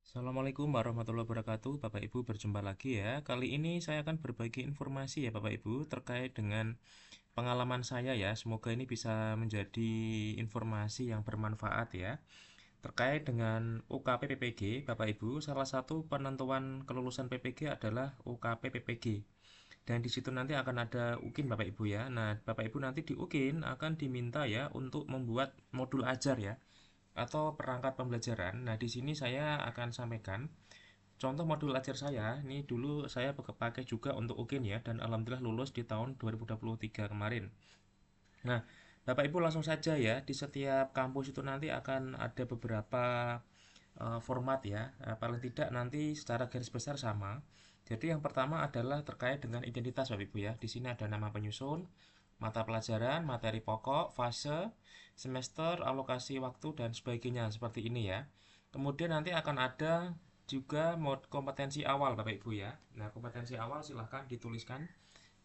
Assalamualaikum warahmatullahi wabarakatuh, Bapak Ibu berjumpa lagi ya. Kali ini saya akan berbagi informasi ya Bapak Ibu terkait dengan pengalaman saya ya. Semoga ini bisa menjadi informasi yang bermanfaat ya. Terkait dengan UKP PPG, Bapak Ibu, salah satu penentuan kelulusan PPG adalah UKP PPG. Dan di situ nanti akan ada UKIN Bapak Ibu ya. Nah, Bapak Ibu nanti di UKIN akan diminta ya untuk membuat modul ajar ya atau perangkat pembelajaran. Nah, di sini saya akan sampaikan contoh modul ajar saya. Ini dulu saya pakai juga untuk UKIN ya, dan alhamdulillah lulus di tahun 2023 kemarin. Nah, Bapak Ibu langsung saja ya, di setiap kampus itu nanti akan ada beberapa format ya. Paling tidak nanti secara garis besar sama. Jadi yang pertama adalah terkait dengan identitas Bapak Ibu ya. Di sini ada nama penyusun, mata pelajaran, materi pokok, fase, semester, alokasi waktu dan sebagainya seperti ini ya. Kemudian nanti akan ada juga mod kompetensi awal Bapak Ibu ya. Nah, kompetensi awal silahkan dituliskan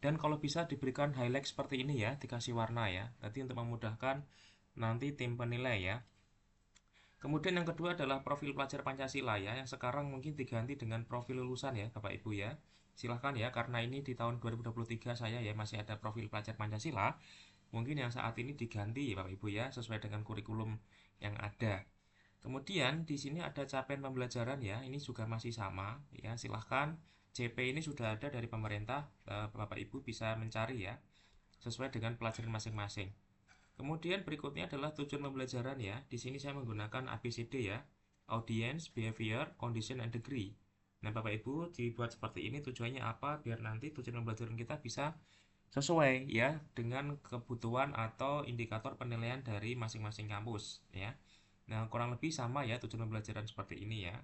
dan kalau bisa diberikan highlight seperti ini ya, dikasih warna ya. Nanti untuk memudahkan nanti tim penilai ya. Kemudian yang kedua adalah profil pelajar Pancasila ya, yang sekarang mungkin diganti dengan profil lulusan ya, Bapak Ibu ya. Silahkan ya, karena ini di tahun 2023 saya ya masih ada profil pelajar Pancasila. Mungkin yang saat ini diganti ya, Bapak Ibu ya, sesuai dengan kurikulum yang ada. Kemudian di sini ada capaian pembelajaran ya, ini juga masih sama ya. Silahkan CP ini sudah ada dari pemerintah, Bapak Ibu bisa mencari ya, sesuai dengan pelajaran masing-masing. Kemudian berikutnya adalah tujuan pembelajaran ya. Di sini saya menggunakan ABCD ya. Audience, Behavior, Condition, and Degree. Nah, Bapak Ibu dibuat seperti ini tujuannya apa? Biar nanti tujuan pembelajaran kita bisa sesuai ya dengan kebutuhan atau indikator penilaian dari masing-masing kampus ya. Nah, kurang lebih sama ya tujuan pembelajaran seperti ini ya.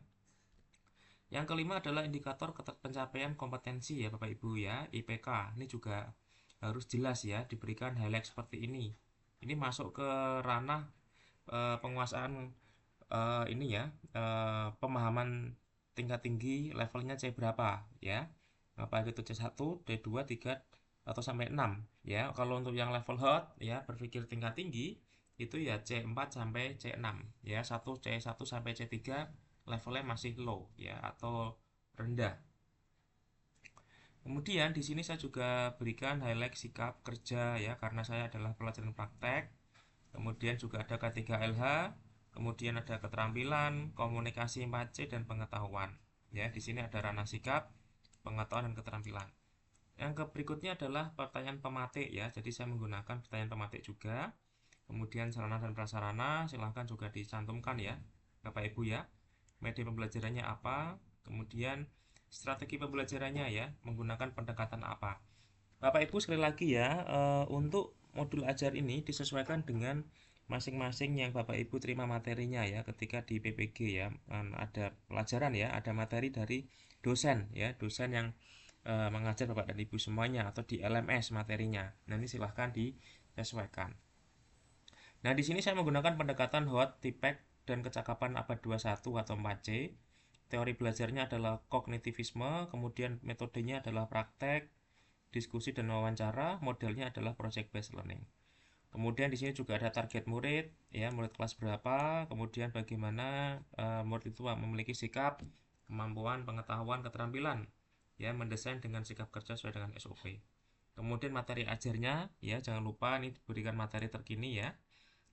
Yang kelima adalah indikator pencapaian kompetensi ya Bapak Ibu ya, IPK. Ini juga harus jelas ya, diberikan highlight seperti ini. Ini masuk ke ranah penguasaan ini ya, pemahaman tingkat tinggi levelnya C berapa ya. Apa itu C1, D2, 3 atau sampai 6 ya. Kalau untuk yang level hot ya, berpikir tingkat tinggi itu ya C4 sampai C6 ya. C1 sampai C3 levelnya masih low ya atau rendah. Kemudian di sini saya juga berikan highlight sikap kerja ya karena saya adalah pelajaran praktek. Kemudian juga ada K3LH, kemudian ada keterampilan, komunikasi 4C dan pengetahuan. Ya, di sini ada ranah sikap, pengetahuan dan keterampilan. Yang berikutnya adalah pertanyaan pematik ya. Jadi saya menggunakan pertanyaan pematik juga. Kemudian sarana dan prasarana silahkan juga dicantumkan ya, Bapak Ibu ya. Media pembelajarannya apa? Kemudian strategi pembelajarannya ya, menggunakan pendekatan apa? Bapak Ibu sekali lagi ya, untuk modul ajar ini disesuaikan dengan masing-masing yang Bapak Ibu terima materinya ya ketika di PPG ya. Ada pelajaran ya, ada materi dari dosen ya, dosen yang mengajar Bapak dan Ibu semuanya atau di LMS materinya. Nah, ini silahkan disesuaikan. Nah, di sini saya menggunakan pendekatan hot, tipek, dan kecakapan abad 21 atau 4C. Teori belajarnya adalah kognitivisme, kemudian metodenya adalah praktek, diskusi dan wawancara, modelnya adalah project based learning. Kemudian di sini juga ada target murid, ya murid kelas berapa, kemudian bagaimana murid itu memiliki sikap, kemampuan, pengetahuan, keterampilan, ya mendesain dengan sikap kerja sesuai dengan SOP. Kemudian materi ajarnya, ya jangan lupa ini diberikan materi terkini ya.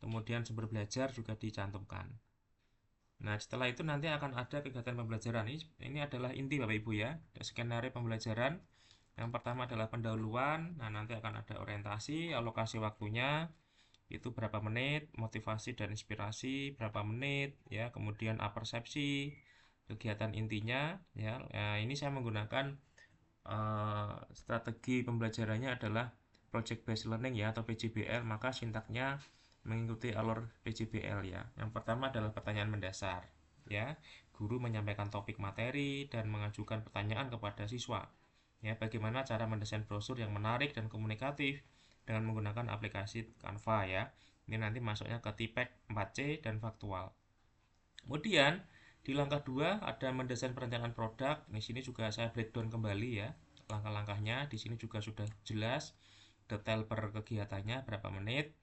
Kemudian sumber belajar juga dicantumkan. Nah, setelah itu nanti akan ada kegiatan pembelajaran. Ini adalah inti Bapak Ibu ya, skenario pembelajaran. Yang pertama adalah pendahuluan. Nah, nanti akan ada orientasi, alokasi waktunya, itu berapa menit, motivasi dan inspirasi berapa menit, ya. Kemudian apersepsi, kegiatan intinya, ya. Nah, ini saya menggunakan strategi pembelajarannya adalah project based learning ya atau PJBL, maka sintaknya mengikuti alur PJBL ya. Yang pertama adalah pertanyaan mendasar ya. Guru menyampaikan topik materi dan mengajukan pertanyaan kepada siswa. Ya, bagaimana cara mendesain brosur yang menarik dan komunikatif dengan menggunakan aplikasi Canva ya. Ini nanti masuknya ke tipek 4C dan faktual. Kemudian di langkah 2 ada mendesain perencanaan produk. Di sini juga saya breakdown kembali ya. Langkah-langkahnya di sini juga sudah jelas detail per kegiatannya berapa menit.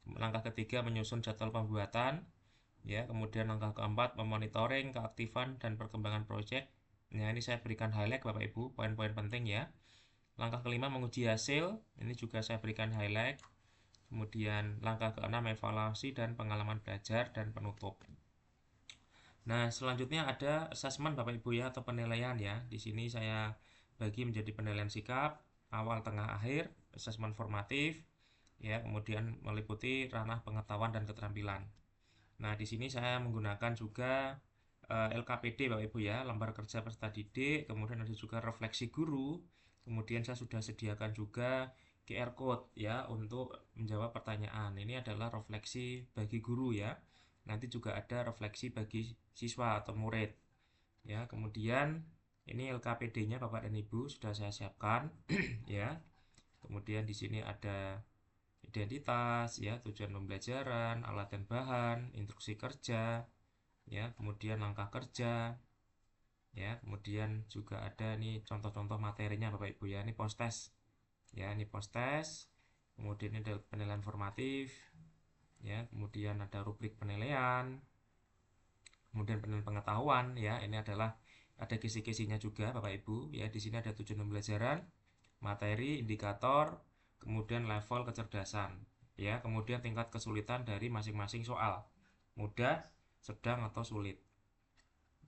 Langkah ketiga menyusun jadwal pembuatan. ya. Kemudian langkah keempat, memonitoring keaktifan dan perkembangan proyek. Nah, ini saya berikan highlight Bapak Ibu, poin-poin penting ya. Langkah kelima, menguji hasil. Ini juga saya berikan highlight. Kemudian langkah keenam, evaluasi dan pengalaman belajar dan penutup. Nah, selanjutnya ada asesmen Bapak Ibu ya, atau penilaian ya. Di sini saya bagi menjadi penilaian sikap, awal, tengah, akhir, asesmen formatif, ya, kemudian meliputi ranah pengetahuan dan keterampilan. Nah, di sini saya menggunakan juga LKPD Bapak Ibu ya, lembar kerja peserta didik, kemudian ada juga refleksi guru, kemudian saya sudah sediakan juga QR code ya untuk menjawab pertanyaan. Ini adalah refleksi bagi guru ya. Nanti juga ada refleksi bagi siswa atau murid. Ya, kemudian ini LKPD-nya Bapak dan Ibu sudah saya siapkan ya. Kemudian di sini ada identitas ya, tujuan pembelajaran, alat dan bahan, instruksi kerja, ya, kemudian langkah kerja, ya, kemudian juga ada nih contoh-contoh materinya Bapak Ibu ya. Ini post test. Ya, ini post test. Kemudian ini ada penilaian formatif, ya, kemudian ada rubrik penilaian, kemudian penilaian pengetahuan ya. Ini adalah ada kisi-kisinya juga Bapak Ibu ya. Di sini ada tujuan pembelajaran, materi, indikator, kemudian level kecerdasan ya, kemudian tingkat kesulitan dari masing-masing soal, mudah, sedang atau sulit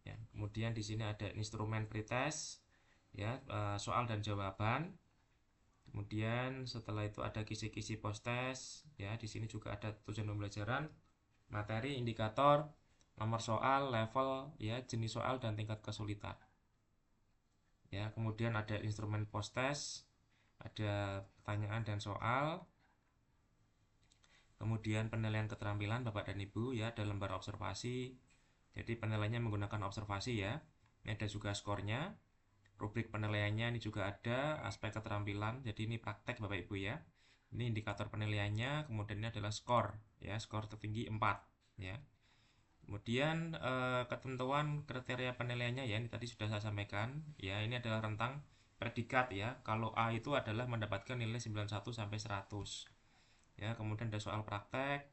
ya. Kemudian di sini ada instrumen pretest ya, soal dan jawaban. Kemudian setelah itu ada kisi-kisi post test ya. Di sini juga ada tujuan pembelajaran, materi, indikator, nomor soal, level ya, jenis soal dan tingkat kesulitan ya. Kemudian ada instrumen post test, ada pertanyaan dan soal. Kemudian penilaian keterampilan Bapak dan Ibu ya, ada lembar observasi. Jadi penilaiannya menggunakan observasi ya. Ini ada juga skornya. Rubrik penilaiannya ini juga ada, aspek keterampilan. Jadi ini praktek Bapak Ibu ya. Ini indikator penilaiannya, kemudian ini adalah skor ya, skor tertinggi 4 ya. Kemudian ketentuan kriteria penilaiannya ya, ini tadi sudah saya sampaikan ya. Ini adalah rentang predikat ya. Kalau A itu adalah mendapatkan nilai 91 sampai 100 ya. Kemudian ada soal praktek.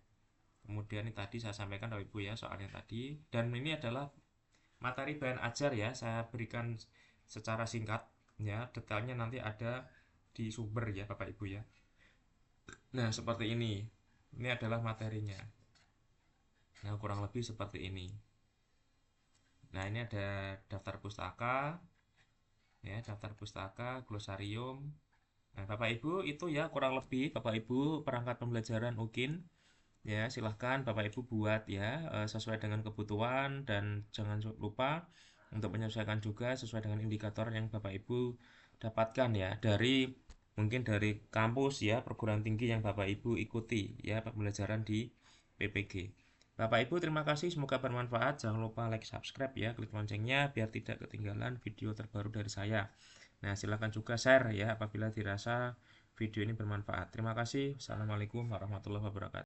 Kemudian ini tadi saya sampaikan Bapak Ibu ya, soalnya tadi. Dan ini adalah materi bahan ajar ya, saya berikan secara singkat ya. Detailnya nanti ada di sumber ya Bapak Ibu ya. Nah, seperti ini. Ini adalah materinya. Nah, kurang lebih seperti ini. Nah, ini ada daftar pustaka ya, daftar pustaka, glosarium. Nah, Bapak Ibu itu ya kurang lebih Bapak Ibu perangkat pembelajaran UKIN. Ya, silahkan Bapak Ibu buat ya, sesuai dengan kebutuhan, dan jangan lupa untuk menyesuaikan juga sesuai dengan indikator yang Bapak Ibu dapatkan ya dari mungkin dari kampus ya, perguruan tinggi yang Bapak Ibu ikuti ya pembelajaran di PPG. Bapak Ibu terima kasih, semoga bermanfaat. Jangan lupa like, subscribe ya, klik loncengnya biar tidak ketinggalan video terbaru dari saya. Nah, silahkan juga share ya apabila dirasa video ini bermanfaat. Terima kasih. Assalamualaikum warahmatullahi wabarakatuh.